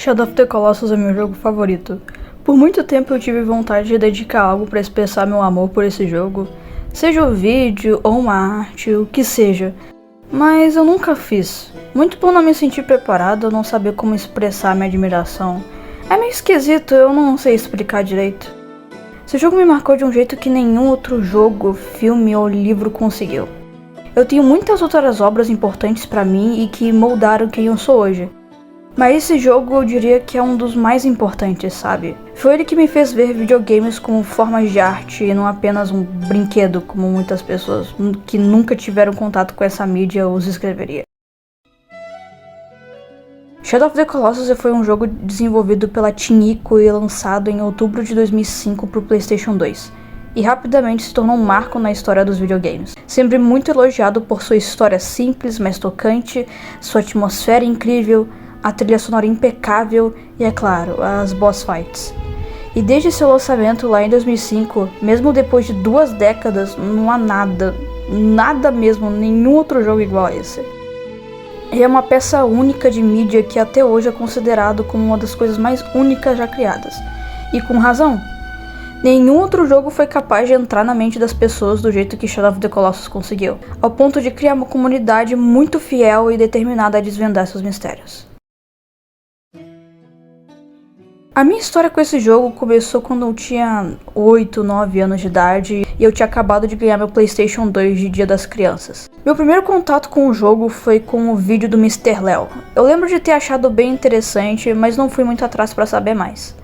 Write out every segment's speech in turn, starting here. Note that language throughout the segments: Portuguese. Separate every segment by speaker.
Speaker 1: Shadow of the Colossus é meu jogo favorito. Por muito tempo eu tive vontade de dedicar algo para expressar meu amor por esse jogo, seja um vídeo ou uma arte, o que seja, mas eu nunca fiz. Muito por não me sentir preparado, eu não saber como expressar minha admiração. É meio esquisito, eu não sei explicar direito. Esse jogo me marcou de um jeito que nenhum outro jogo, filme ou livro conseguiu. Eu tenho muitas outras obras importantes para mim e que moldaram quem eu sou hoje. Mas esse jogo eu diria que é um dos mais importantes, sabe? Foi ele que me fez ver videogames como formas de arte e não apenas um brinquedo, como muitas pessoas que nunca tiveram contato com essa mídia os escreveria. Shadow of the Colossus foi um jogo desenvolvido pela Team Ico e lançado em outubro de 2005 para o PlayStation 2. E rapidamente se tornou um marco na história dos videogames. Sempre muito elogiado por sua história simples, mas tocante, sua atmosfera incrível, a trilha sonora impecável e, é claro, as boss fights. E desde seu lançamento lá em 2005, mesmo depois de 2 décadas, não há nada mesmo, nenhum outro jogo igual a esse. E é uma peça única de mídia que até hoje é considerado como uma das coisas mais únicas já criadas. E com razão. Nenhum outro jogo foi capaz de entrar na mente das pessoas do jeito que Shadow of the Colossus conseguiu, ao ponto de criar uma comunidade muito fiel e determinada a desvendar seus mistérios. A minha história com esse jogo começou quando eu tinha 8, 9 anos de idade e eu tinha acabado de ganhar meu PlayStation 2 de Dia das Crianças. Meu primeiro contato com o jogo foi com o vídeo do Mr. Léo. Eu lembro de ter achado bem interessante, mas não fui muito atrás para saber mais.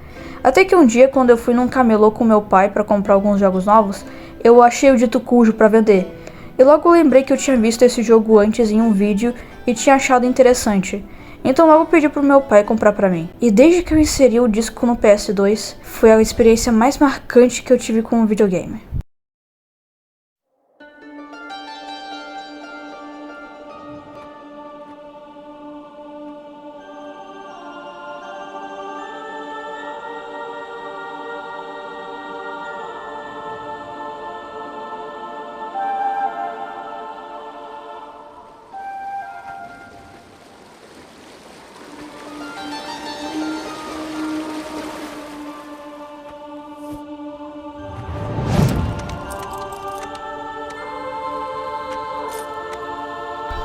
Speaker 1: Até que um dia, quando eu fui num camelô com meu pai para comprar alguns jogos novos, eu achei o dito cujo para vender. E logo lembrei que eu tinha visto esse jogo antes em um vídeo e tinha achado interessante. Então logo pedi pro meu pai comprar pra mim. E desde que eu inseri o disco no PS2, foi a experiência mais marcante que eu tive com o videogame.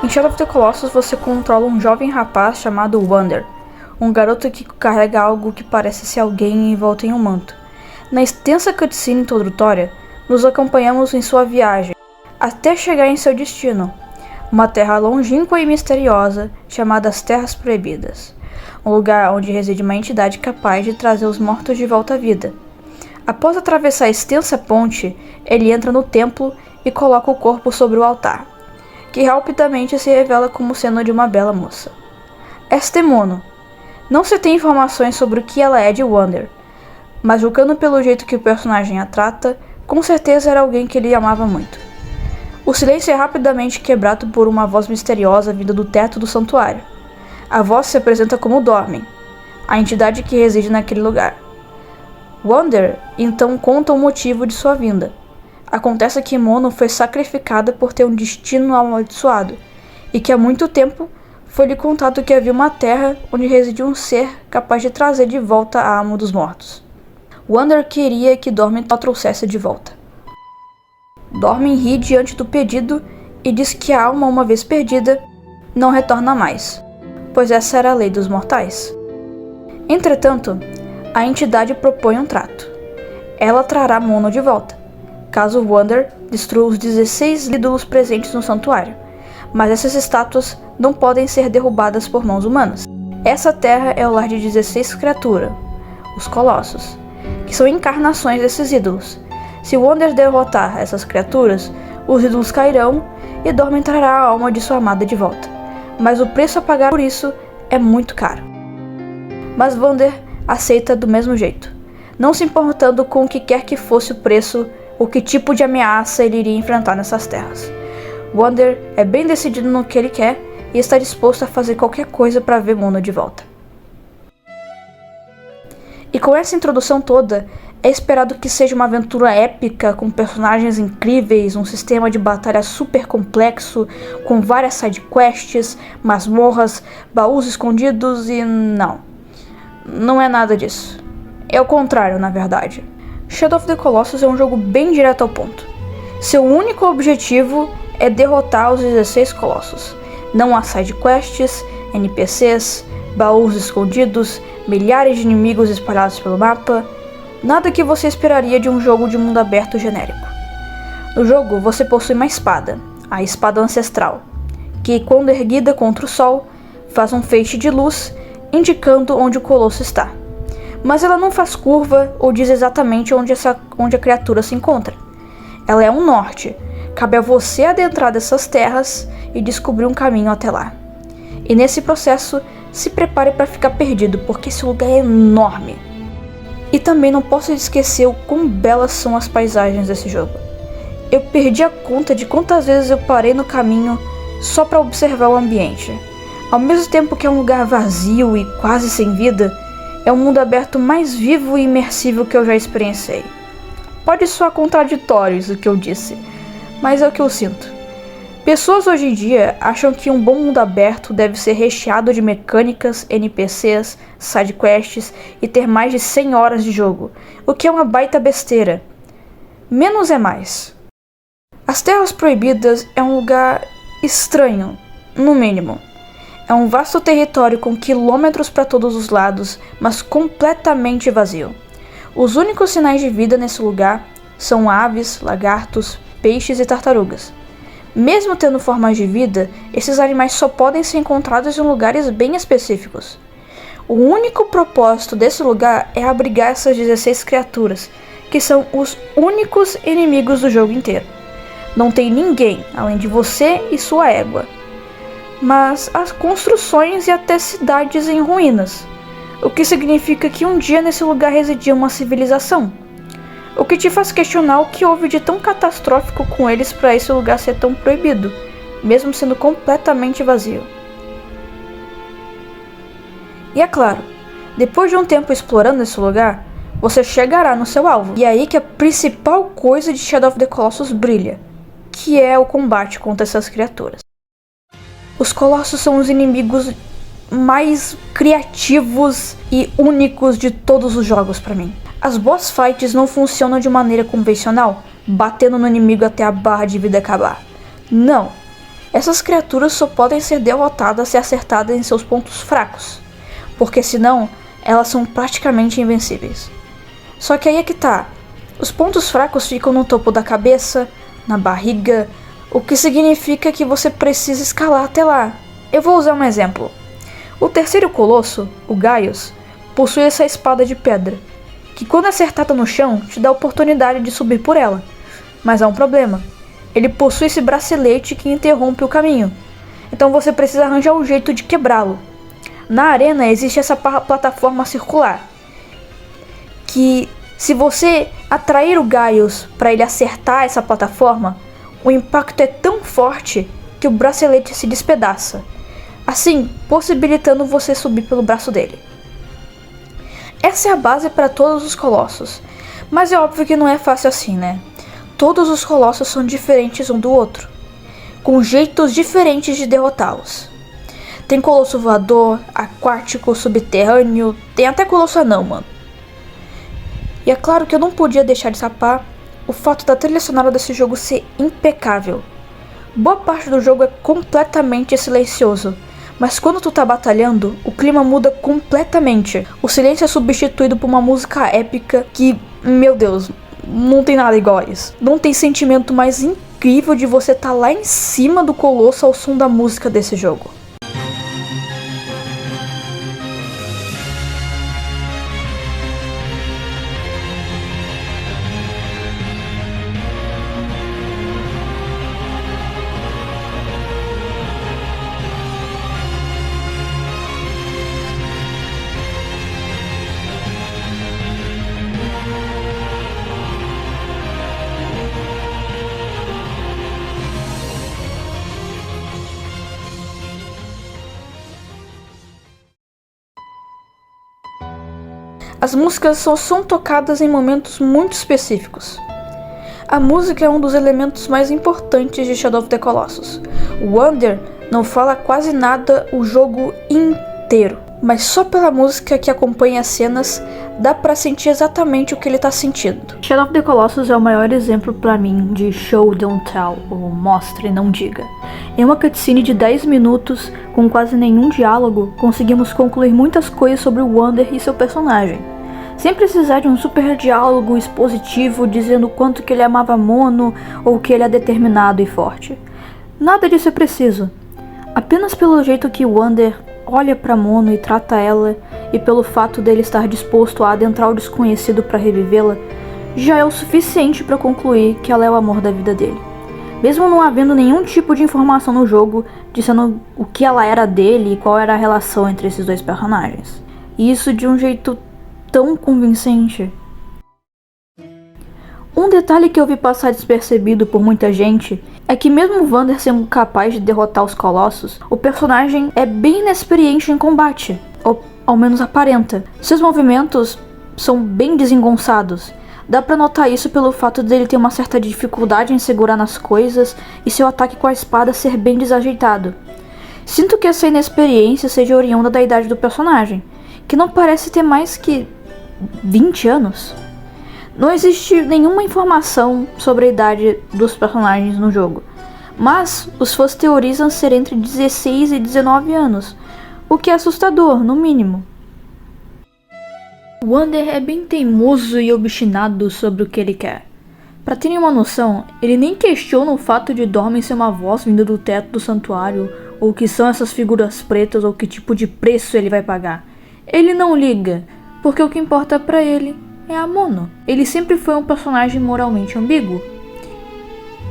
Speaker 1: Em Shadow of the Colossus você controla um jovem rapaz chamado Wander, um garoto que carrega algo que parece ser alguém envolto em um manto. Na extensa cutscene introdutória, nos acompanhamos em sua viagem, até chegar em seu destino, uma terra longínqua e misteriosa chamada as Terras Proibidas, um lugar onde reside uma entidade capaz de trazer os mortos de volta à vida. Após atravessar a extensa ponte, ele entra no templo e coloca o corpo sobre o altar, que rapidamente se revela como sendo de uma bela moça. Esta é Mono. Não se tem informações sobre o que ela é de Wander, mas julgando pelo jeito que o personagem a trata, com certeza era alguém que ele amava muito. O silêncio é rapidamente quebrado por uma voz misteriosa vinda do teto do santuário. A voz se apresenta como Dormin, a entidade que reside naquele lugar. Wander então conta o motivo de sua vinda. Acontece que Mono foi sacrificada por ter um destino amaldiçoado, e que há muito tempo foi-lhe contado que havia uma terra onde residia um ser capaz de trazer de volta a alma dos mortos. Wander queria que Dormin a trouxesse de volta. Dormin ri diante do pedido e diz que a alma, uma vez perdida, não retorna mais, pois essa era a lei dos mortais. Entretanto, a entidade propõe um trato. Ela trará Mono de volta, caso Wander destrua os 16 ídolos presentes no santuário, mas essas estátuas não podem ser derrubadas por mãos humanas. Essa terra é o lar de 16 criaturas, os Colossos, que são encarnações desses ídolos. Se Wander derrotar essas criaturas, os ídolos cairão e Dormin trará a alma de sua amada de volta, mas o preço a pagar por isso é muito caro. Mas Wander aceita do mesmo jeito, não se importando com o que quer que fosse o preço ou que tipo de ameaça ele iria enfrentar nessas terras. Wander é bem decidido no que ele quer e está disposto a fazer qualquer coisa para ver Mono de volta. E com essa introdução toda, é esperado que seja uma aventura épica com personagens incríveis, um sistema de batalha super complexo, com várias sidequests, masmorras, baús escondidos e não. não é nada disso. É o contrário, na verdade. Shadow of the Colossus é um jogo bem direto ao ponto. Seu único objetivo é derrotar os 16 Colossos. Não há sidequests, NPCs, baús escondidos, milhares de inimigos espalhados pelo mapa, nada que você esperaria de um jogo de mundo aberto genérico. No jogo você possui uma espada, a Espada Ancestral, que quando erguida contra o sol, faz um feixe de luz indicando onde o colosso está. Mas ela não faz curva ou diz exatamente onde a criatura se encontra. Ela é um norte, cabe a você adentrar dessas terras e descobrir um caminho até lá. E nesse processo, se prepare para ficar perdido, porque esse lugar é enorme. E também não posso esquecer o quão belas são as paisagens desse jogo. Eu perdi a conta de quantas vezes eu parei no caminho só para observar o ambiente. Ao mesmo tempo que é um lugar vazio e quase sem vida, é o mundo aberto mais vivo e imersivo que eu já experienciei. Pode soar contraditório isso que eu disse, mas é o que eu sinto. Pessoas hoje em dia acham que um bom mundo aberto deve ser recheado de mecânicas, NPCs, sidequests e ter mais de 100 horas de jogo, o que é uma baita besteira. Menos é mais. As Terras Proibidas é um lugar estranho, no mínimo. É um vasto território com quilômetros para todos os lados, mas completamente vazio. Os únicos sinais de vida nesse lugar são aves, lagartos, peixes e tartarugas. Mesmo tendo formas de vida, esses animais só podem ser encontrados em lugares bem específicos. O único propósito desse lugar é abrigar essas 16 criaturas, que são os únicos inimigos do jogo inteiro. Não tem ninguém além de você e sua égua. Mas há construções e até cidades em ruínas, o que significa que um dia nesse lugar residia uma civilização. O que te faz questionar o que houve de tão catastrófico com eles para esse lugar ser tão proibido, mesmo sendo completamente vazio. E é claro, depois de um tempo explorando esse lugar, você chegará no seu alvo. E é aí que a principal coisa de Shadow of the Colossus brilha, que é o combate contra essas criaturas. Os Colossos são os inimigos mais criativos e únicos de todos os jogos para mim. As boss fights não funcionam de maneira convencional, batendo no inimigo até a barra de vida acabar. Não. Essas criaturas só podem ser derrotadas se acertadas em seus pontos fracos, porque senão elas são praticamente invencíveis. Só que aí é que tá. Os pontos fracos ficam no topo da cabeça, na barriga, o que significa que você precisa escalar até lá. Eu vou usar um exemplo. O terceiro colosso, o Gaius, possui essa espada de pedra, que quando acertada no chão, te dá a oportunidade de subir por ela. Mas há um problema. Ele possui esse bracelete que interrompe o caminho. Então você precisa arranjar um jeito de quebrá-lo. Na arena existe essa plataforma circular, que se você atrair o Gaius para ele acertar essa plataforma, o impacto é tão forte que o bracelete se despedaça, assim possibilitando você subir pelo braço dele. Essa é a base para todos os colossos, mas é óbvio que não é fácil assim, né? Todos os colossos são diferentes um do outro, com jeitos diferentes de derrotá-los. Tem colosso voador, aquático, subterrâneo, tem até colosso anão, mano. E é claro que eu não podia deixar de escapar o fato da trilha sonora desse jogo ser impecável. Boa parte do jogo é completamente silencioso, mas quando tu tá batalhando, o clima muda completamente. O silêncio é substituído por uma música épica que, meu Deus, não tem nada igual a isso. Não tem sentimento mais incrível de você tá lá em cima do colosso ao som da música desse jogo. As músicas só são tocadas em momentos muito específicos. A música é um dos elementos mais importantes de Shadow of the Colossus. O Wander não fala quase nada o jogo inteiro. mas só pela música que acompanha as cenas dá pra sentir exatamente o que ele tá sentindo. Shadow of the Colossus é o maior exemplo pra mim de show don't tell, ou mostre não diga. Em uma cutscene de 10 minutos, com quase nenhum diálogo, conseguimos concluir muitas coisas sobre o Wander e seu personagem, sem precisar de um super diálogo expositivo dizendo o quanto que ele amava Mono ou que ele é determinado e forte. Nada disso é preciso. Apenas pelo jeito que Wander olha pra Mono e trata ela, e pelo fato dele estar disposto a adentrar o desconhecido para revivê-la, já é o suficiente para concluir que ela é o amor da vida dele. Mesmo não havendo nenhum tipo de informação no jogo dizendo o que ela era dele e qual era a relação entre esses dois personagens. E isso de um jeito tão convincente. Um detalhe que eu vi passar despercebido por muita gente é que mesmo o Wander sendo capaz de derrotar os Colossos, o personagem é bem inexperiente em combate, ou ao menos aparenta. Seus movimentos são bem desengonçados. Dá pra notar isso pelo fato dele ter uma certa dificuldade em segurar nas coisas e seu ataque com a espada ser bem desajeitado. Sinto que essa inexperiência seja oriunda da idade do personagem, que não parece ter mais que 20 anos. Não existe nenhuma informação sobre a idade dos personagens no jogo, mas os fãs teorizam ser entre 16 e 19 anos, o que é assustador, no mínimo. Wander é bem teimoso e obstinado sobre o que ele quer. Pra terem uma noção, ele nem questiona o fato de Dormin ser uma voz vinda do teto do santuário, ou o que são essas figuras pretas, ou que tipo de preço ele vai pagar. Ele não liga, porque o que importa pra ele é a Mono. Ele sempre foi um personagem moralmente ambíguo.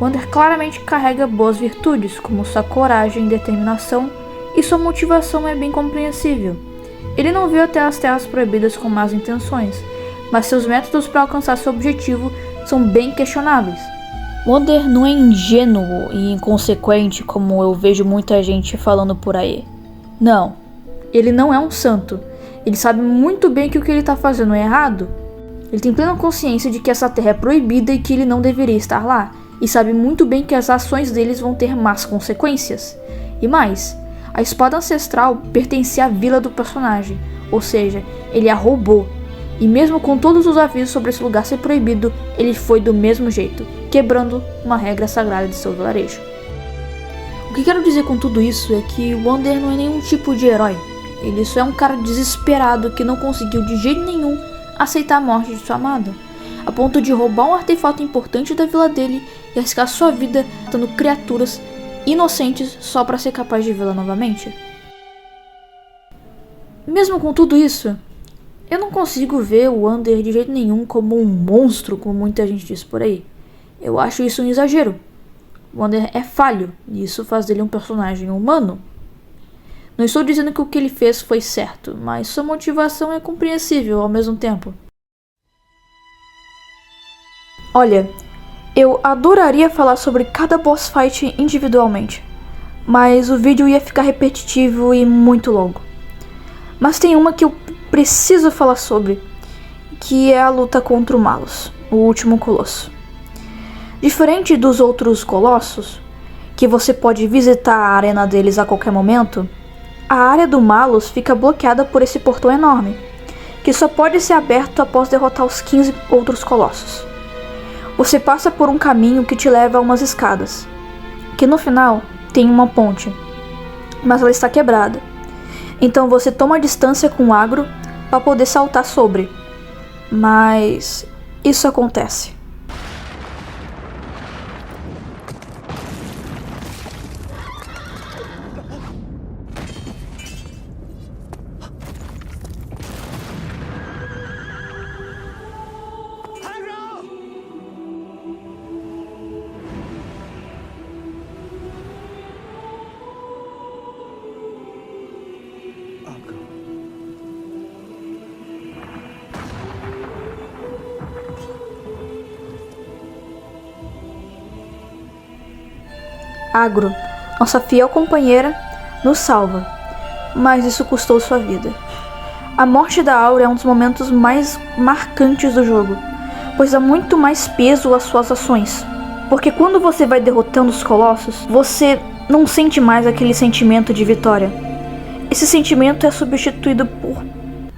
Speaker 1: Wander claramente carrega boas virtudes, como sua coragem e determinação, e sua motivação é bem compreensível. Ele não veio até as Terras Proibidas com más intenções, mas seus métodos para alcançar seu objetivo são bem questionáveis. Wander não é ingênuo e inconsequente como eu vejo muita gente falando por aí. Não, ele não é um santo. Ele sabe muito bem que o que ele está fazendo é errado. Ele tem plena consciência de que essa terra é proibida e que ele não deveria estar lá, e sabe muito bem que as ações deles vão ter más consequências. E mais, a espada ancestral pertencia à vila do personagem, ou seja, ele a roubou. E mesmo com todos os avisos sobre esse lugar ser proibido, ele foi do mesmo jeito, quebrando uma regra sagrada de seu vilarejo. O que quero dizer com tudo isso é que Wander não é nenhum tipo de herói. Ele só é um cara desesperado que não conseguiu de jeito nenhum aceitar a morte de sua amada, a ponto de roubar um artefato importante da vila dele e arriscar sua vida matando criaturas inocentes só para ser capaz de vê-la novamente. Mesmo com tudo isso, eu não consigo ver o Wander de jeito nenhum como um monstro, como muita gente diz por aí. Eu acho isso um exagero. O Wander é falho, e isso faz dele um personagem humano. Não estou dizendo que o que ele fez foi certo, mas sua motivação é compreensível ao mesmo tempo. Olha, eu adoraria falar sobre cada boss fight individualmente, mas o vídeo ia ficar repetitivo e muito longo. Mas tem uma que eu preciso falar sobre, que é a luta contra o Malus, o último colosso. Diferente dos outros colossos, que você pode visitar a arena deles a qualquer momento, a área do Malus fica bloqueada por esse portão enorme, que só pode ser aberto após derrotar os 15 outros colossos. Você passa por um caminho que te leva a umas escadas, que no final tem uma ponte, mas ela está quebrada. Então você toma distância com o agro para poder saltar sobre, mas isso acontece. Agro, nossa fiel companheira, nos salva, mas isso custou sua vida. A morte da Aura é um dos momentos mais marcantes do jogo, pois dá muito mais peso às suas ações. Porque quando você vai derrotando os colossos, você não sente mais aquele sentimento de vitória. Esse sentimento é substituído por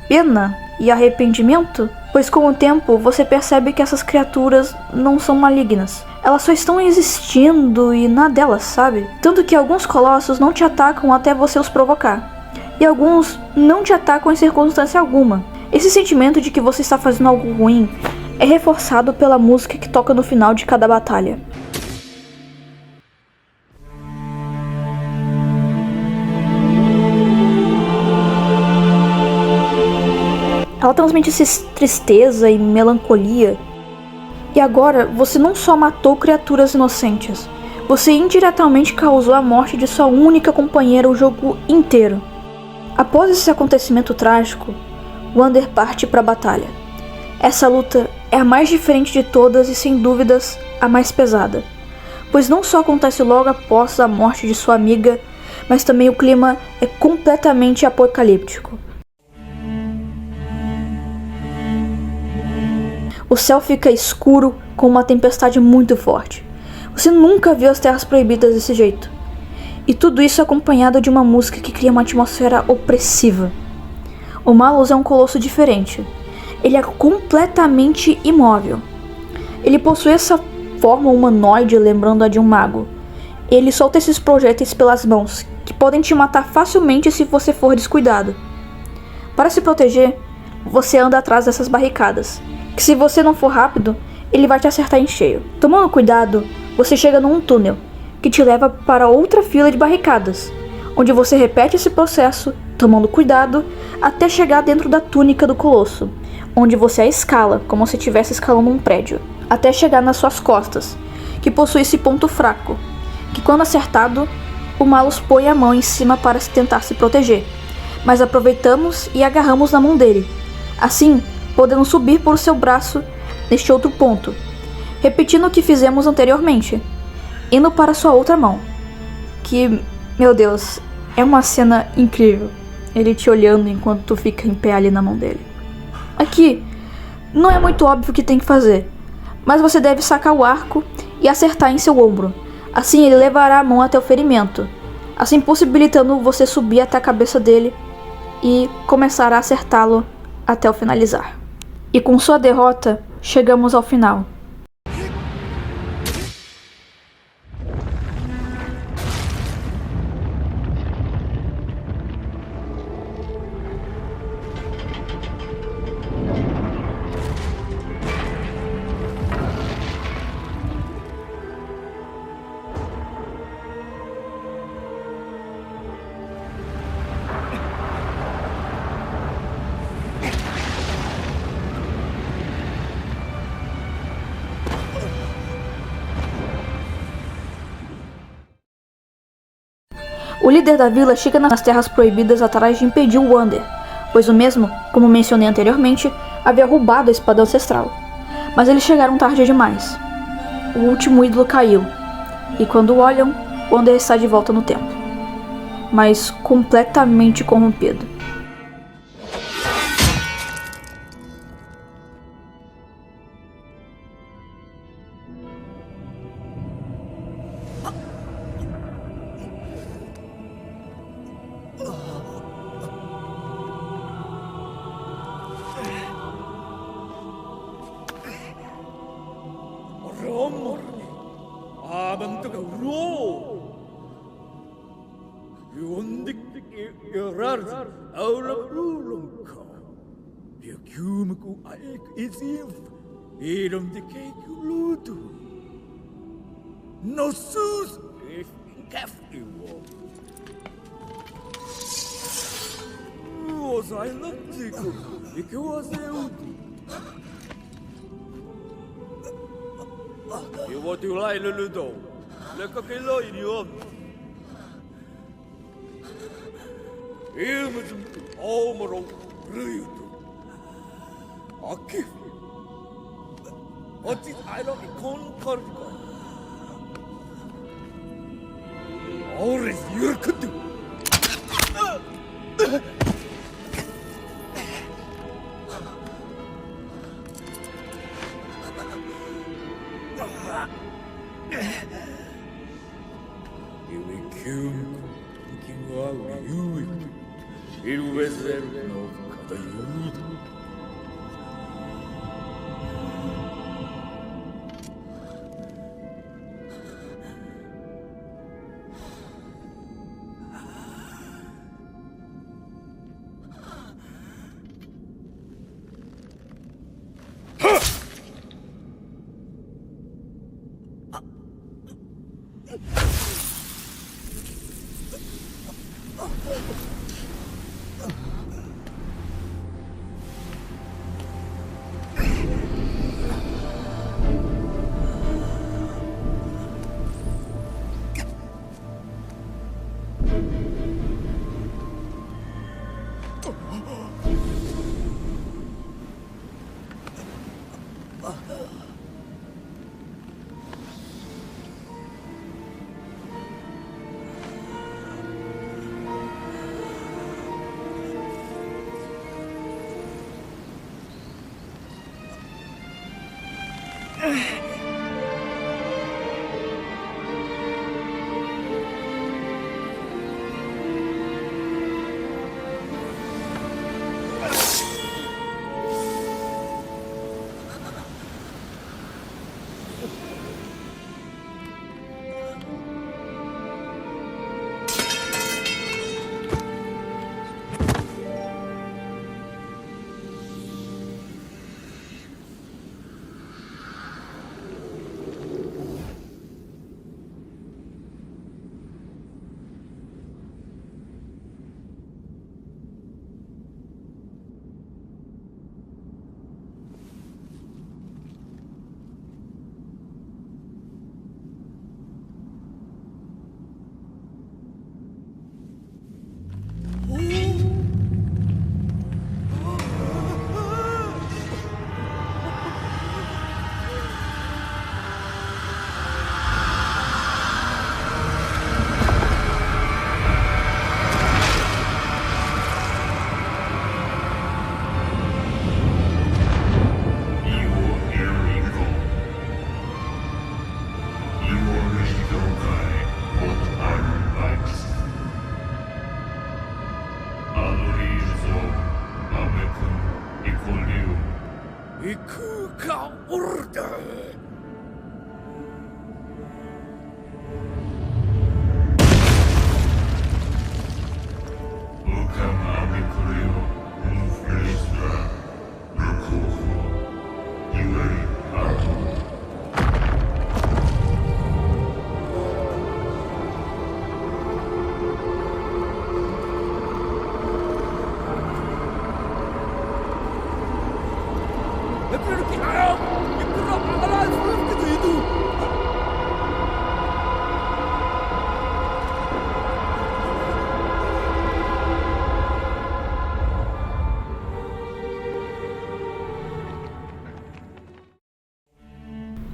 Speaker 1: pena e arrependimento, pois com o tempo você percebe que essas criaturas não são malignas. Elas só estão existindo e nada delas, sabe? Tanto que alguns colossos não te atacam até você os provocar, e alguns não te atacam em circunstância alguma. Esse sentimento de que você está fazendo algo ruim é reforçado pela música que toca no final de cada batalha. Ela transmite tristeza e melancolia. E agora, você não só matou criaturas inocentes, você indiretamente causou a morte de sua única companheira o jogo inteiro. Após esse acontecimento trágico, Wander parte para a batalha. Essa luta é a mais diferente de todas e, sem dúvidas, a mais pesada, pois não só acontece logo após a morte de sua amiga, mas também o clima é completamente apocalíptico. O céu fica escuro com uma tempestade muito forte. Você nunca viu as Terras Proibidas desse jeito. E tudo isso acompanhado de uma música que cria uma atmosfera opressiva. O Malus é um colosso diferente. Ele é completamente imóvel. Ele possui essa forma humanoide lembrando a de um mago. Ele solta esses projéteis pelas mãos, que podem te matar facilmente se você for descuidado. Para se proteger, você anda atrás dessas barricadas, que se você não for rápido, ele vai te acertar em cheio. Tomando cuidado, você chega num túnel, que te leva para outra fila de barricadas, onde você repete esse processo, tomando cuidado, até chegar dentro da túnica do colosso, onde você a escala, como se estivesse escalando um prédio, até chegar nas suas costas, que possui esse ponto fraco, que quando acertado, o Malus põe a mão em cima para tentar se proteger, mas aproveitamos e agarramos na mão dele. Assim, podemos subir por seu braço neste outro ponto, repetindo o que fizemos anteriormente, indo para sua outra mão, que, meu Deus, é uma cena incrível, ele te olhando enquanto tu fica em pé ali na mão dele. Aqui, não é muito óbvio o que tem que fazer, mas você deve sacar o arco e acertar em seu ombro, assim ele levará a mão até o ferimento, assim possibilitando você subir até a cabeça dele e começar a acertá-lo até o finalizar. E com sua derrota, chegamos ao final. O líder da vila chega nas Terras Proibidas atrás de impedir o Wander, pois o mesmo, como mencionei anteriormente, havia roubado a espada ancestral. Mas eles chegaram tarde demais. O último ídolo caiu, e quando olham, Wander está de volta no templo, mas completamente corrompido.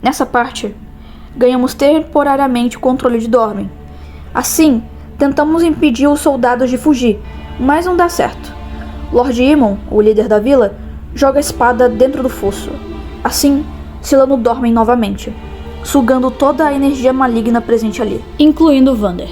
Speaker 1: Nessa parte, ganhamos temporariamente o controle de Dormen. Assim, tentamos impedir os soldados de fugir, mas não dá certo. Lord Imon, o líder da vila, joga a espada dentro do fosso, assim selando Dormen novamente, sugando toda a energia maligna presente ali, incluindo Vander.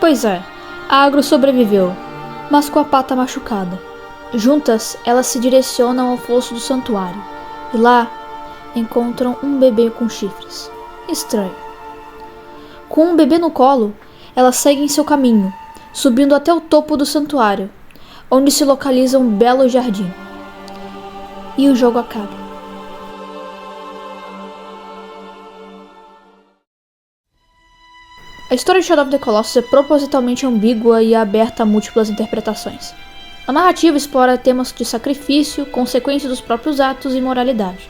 Speaker 1: Pois é, a Agro sobreviveu, mas com a pata machucada. Juntas, elas se direcionam ao fosso do santuário, e lá encontram um bebê com chifres. Estranho. Com um bebê no colo, elas seguem seu caminho, subindo até o topo do santuário, onde se localiza um belo jardim. E o jogo acaba. A história de Shadow of the Colossus é propositalmente ambígua e aberta a múltiplas interpretações. A narrativa explora temas de sacrifício, consequências dos próprios atos e moralidade.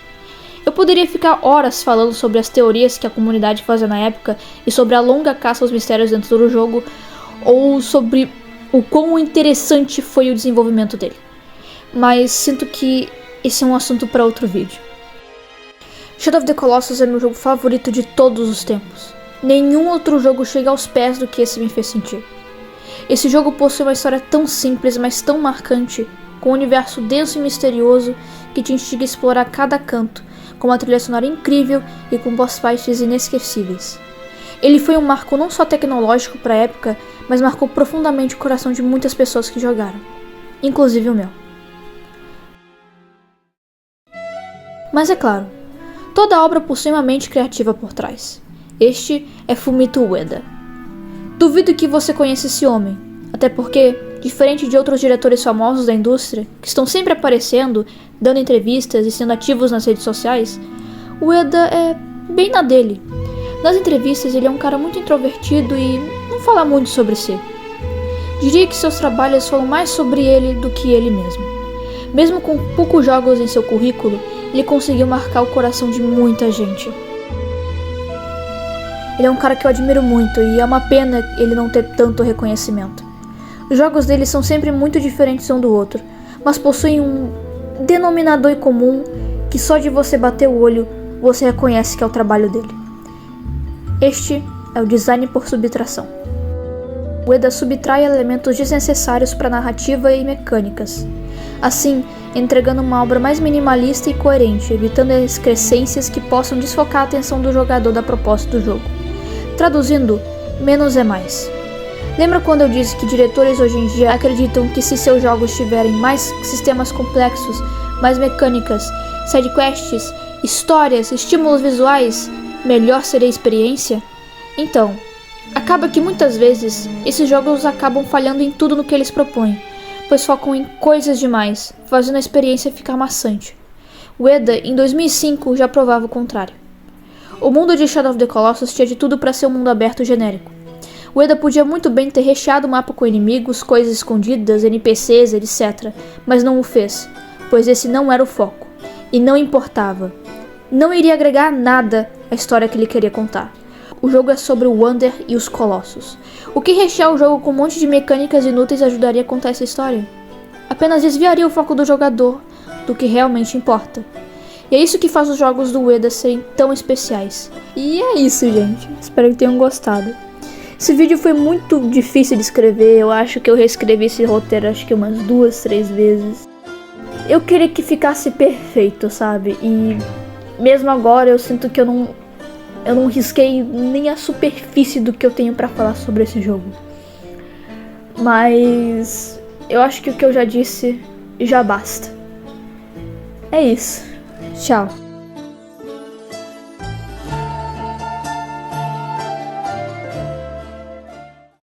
Speaker 1: Eu poderia ficar horas falando sobre as teorias que a comunidade fazia na época e sobre a longa caça aos mistérios dentro do jogo, ou sobre o quão interessante foi o desenvolvimento dele. Mas sinto que esse é um assunto para outro vídeo. Shadow of the Colossus é meu jogo favorito de todos os tempos. Nenhum outro jogo chega aos pés do que esse me fez sentir. Esse jogo possui uma história tão simples, mas tão marcante, com um universo denso e misterioso que te instiga a explorar cada canto, com uma trilha sonora incrível e com boss fights inesquecíveis. Ele foi um marco não só tecnológico para a época, mas marcou profundamente o coração de muitas pessoas que jogaram, inclusive o meu. Mas é claro, toda obra possui uma mente criativa por trás. Este é Fumito Ueda. Duvido que você conheça esse homem, até porque, diferente de outros diretores famosos da indústria, que estão sempre aparecendo, dando entrevistas e sendo ativos nas redes sociais, Ueda é bem na dele. Nas entrevistas ele é um cara muito introvertido e não fala muito sobre si. Diria que seus trabalhos falam mais sobre ele do que ele mesmo. Mesmo com poucos jogos em seu currículo, ele conseguiu marcar o coração de muita gente. Ele é um cara que eu admiro muito e é uma pena ele não ter tanto reconhecimento. Os jogos dele são sempre muito diferentes um do outro, mas possuem um denominador comum que só de você bater o olho você reconhece que é o trabalho dele. Este é o design por subtração. O Ueda subtrai elementos desnecessários para a narrativa e mecânicas, assim entregando uma obra mais minimalista e coerente, evitando excrescências que possam desfocar a atenção do jogador da proposta do jogo. Traduzindo, menos é mais. Lembra quando eu disse que diretores hoje em dia acreditam que se seus jogos tiverem mais sistemas complexos, mais mecânicas, sidequests, histórias, estímulos visuais, melhor seria a experiência? Então, acaba que muitas vezes esses jogos acabam falhando em tudo no que eles propõem, pois focam em coisas demais, fazendo a experiência ficar maçante. Ueda, em 2005, já provava o contrário. O mundo de Shadow of the Colossus tinha de tudo para ser um mundo aberto genérico. Ueda podia muito bem ter recheado o mapa com inimigos, coisas escondidas, NPCs, etc., mas não o fez, pois esse não era o foco, e não importava. Não iria agregar nada à história que ele queria contar. O jogo é sobre o Wander e os Colossos. O que rechear o jogo com um monte de mecânicas inúteis ajudaria a contar essa história? Apenas desviaria o foco do jogador do que realmente importa. E é isso que faz os jogos do Ueda serem tão especiais. E é isso, gente. Espero que tenham gostado. Esse vídeo foi muito difícil de escrever. Eu acho que eu reescrevi esse roteiro umas 2, 3 vezes. Eu queria que ficasse perfeito, sabe? E mesmo agora eu sinto que eu não risquei nem a superfície do que eu tenho pra falar sobre esse jogo. Mas eu acho que o que eu já disse já basta. É isso. Tchau.